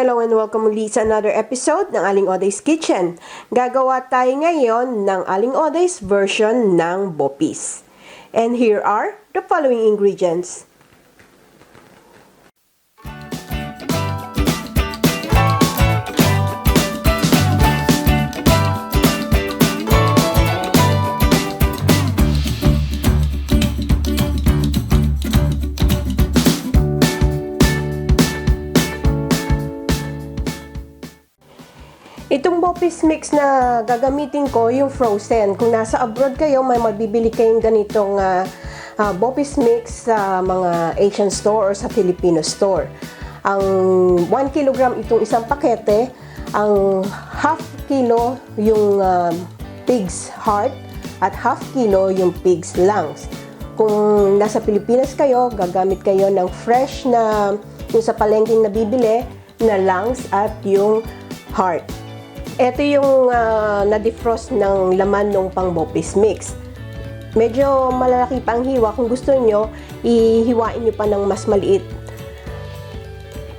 Hello and welcome ulit sa another episode ng Aling Oday's Kitchen. Gagawa tayo ngayon ng Aling Oday's version ng Bopis. And here are the following ingredients. Itong Bopis mix na gagamitin ko, yung frozen. Kung nasa abroad kayo, may mabibili kayong ganitong Bopis mix sa mga Asian store or sa Filipino store. Ang 1 kilogram itong isang pakete, ang half kilo yung pig's heart at half kilo yung pig's lungs. Kung nasa Pilipinas kayo, gagamit kayo ng fresh na yung sa palengking nabibili na lungs at yung heart. Ito yung na-defrost ng laman ng pang Bopis mix. Medyo malalaki pa ang hiwa. Kung gusto nyo, ihiwain nyo pa ng mas maliit.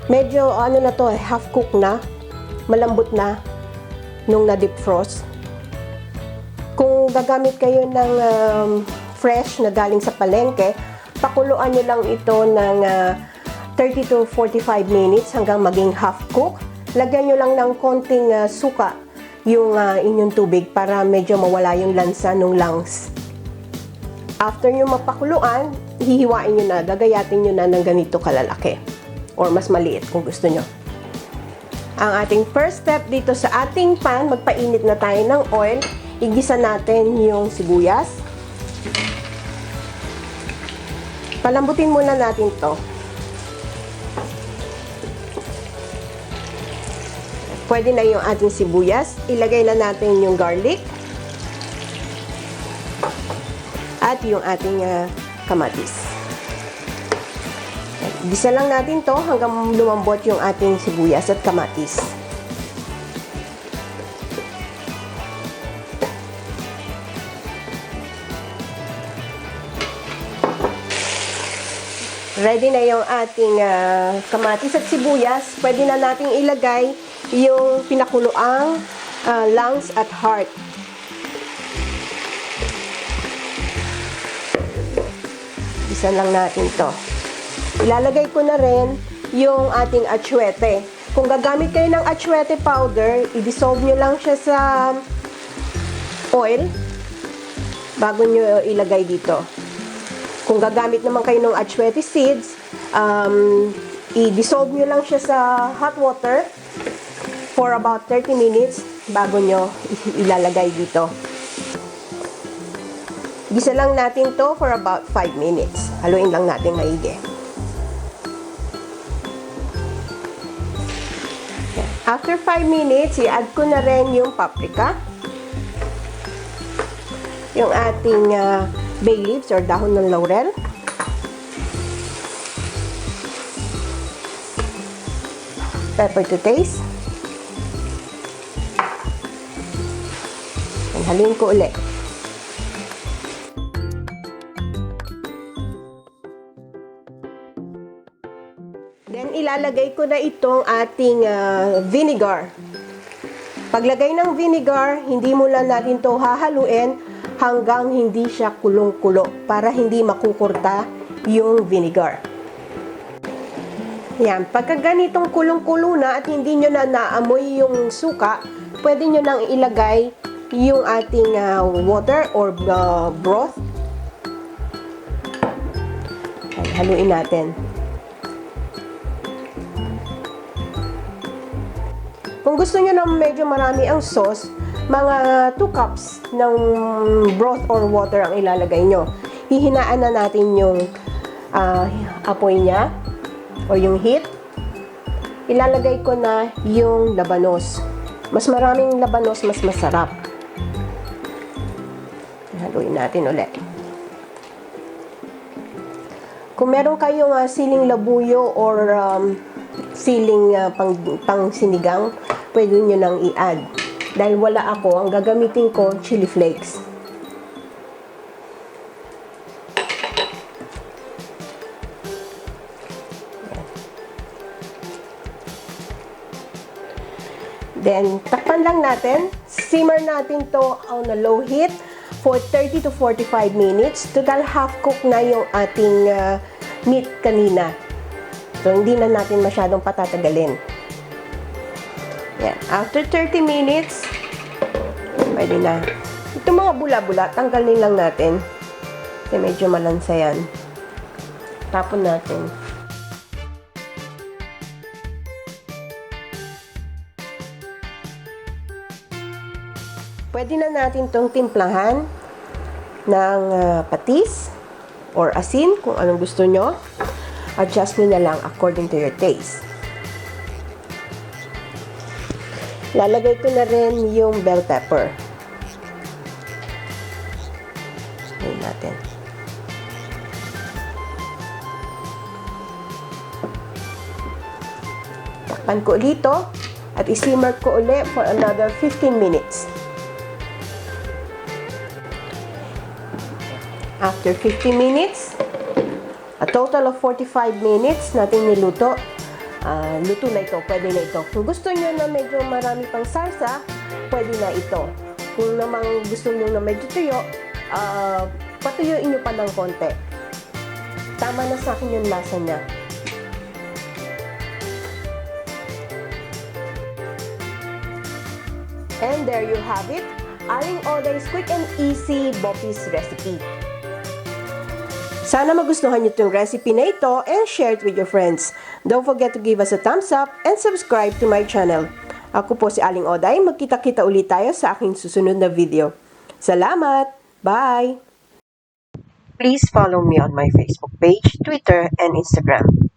Medyo na to, half cook na, malambot na nung na-defrost. Kung gagamit kayo ng fresh na galing sa palengke, pakuluan nyo lang ito ng 30 to 45 minutes hanggang maging half cook. Lagyan nyo lang ng konting suka yung inyong tubig para medyo mawala yung lansa ng lungs. After nyo mapakuluan, hihiwain nyo na, gagayatin nyo na ng ganito kalalaki. Or mas maliit kung gusto nyo. Ang ating first step dito sa ating pan, magpainit na tayo ng oil. Igisa natin yung sibuyas. Palambutin muna natin to. Pwede na yung ating sibuyas. Ilagay na natin yung garlic. At yung ating kamatis. Gisa lang natin to hanggang lumambot yung ating sibuyas at kamatis. Ready na yung ating kamatis at sibuyas. Pwede na nating ilagay yung pinakuluang lungs at heart. Isa lang natin to. Ilalagay ko na rin yung ating atchuete. Kung gagamit kayo ng atchuete powder, i-dissolve nyo lang siya sa oil bago nyo ilagay dito. Kung gagamit naman kayo ng atchuete seeds, i-dissolve nyo lang siya sa hot water for about 30 minutes bago nyo ilalagay dito. Gisa lang natin to for about 5 minutes. Haluin lang natin maigi. After 5 minutes, i-add ko na rin yung paprika. Yung ating bay leaves or dahon ng laurel. Pepper to taste. Haluin ko ulit. Then, ilalagay ko na itong ating vinegar. Paglagay ng vinegar, hindi muna natin to hahaluin hanggang hindi siya kulong-kulo para hindi makukurta yung vinegar. Yan. Pagka ganitong kulong-kulo na at hindi nyo na naamoy yung suka, pwede nyo nang ilagay yung ating water or broth. Haluin natin. Kung gusto nyo na medyo marami ang sauce, mga 2 cups ng broth or water ang ilalagay nyo. Hihinaan na natin yung apoy niya o yung heat. Ilalagay ko na yung labanos. Mas maraming labanos, mas masarap. Haluin natin ulit. Kung meron kayong siling labuyo or siling pang sinigang, pwede nyo nang i-add. Dahil wala ako, ang gagamitin ko, chili flakes. Then, takpan lang natin. Simmer natin to on a low heat for 30 to 45 minutes. Total half cook na yung ating meat kanina. So, hindi na natin masyadong patatagalin. Yan. After 30 minutes, pwede na. Itong mga bula-bula, tanggalin lang natin. Kasi medyo malansa yan. Tapon natin. Pwede na natin itong timplahan ng patis or asin, kung anong gusto nyo. Adjust nyo na lang according to your taste. Lalagay ko na rin yung bell pepper. Ayan natin. Takpan ko ulit ito at isimmer ko ulit for another 15 minutes. After 50 minutes, a total of 45 minutes natin niluto. Luto na ito, pwede na ito. Kung gusto nyo na medyo marami pang sarsa, pwede na ito. Kung namang gusto nyo na medyo tuyo, patuyuin nyo pa ng konti. Tama na sa akin yung lasa niya. And there you have it, Aling Oday's quick and easy Bopis recipe. Sana magustuhan niyo itong recipe na ito and share it with your friends. Don't forget to give us a thumbs up and subscribe to my channel. Ako po si Aling Oday. Magkita-kita ulit tayo sa aking susunod na video. Salamat! Bye! Please follow me on my Facebook page, Twitter, and Instagram.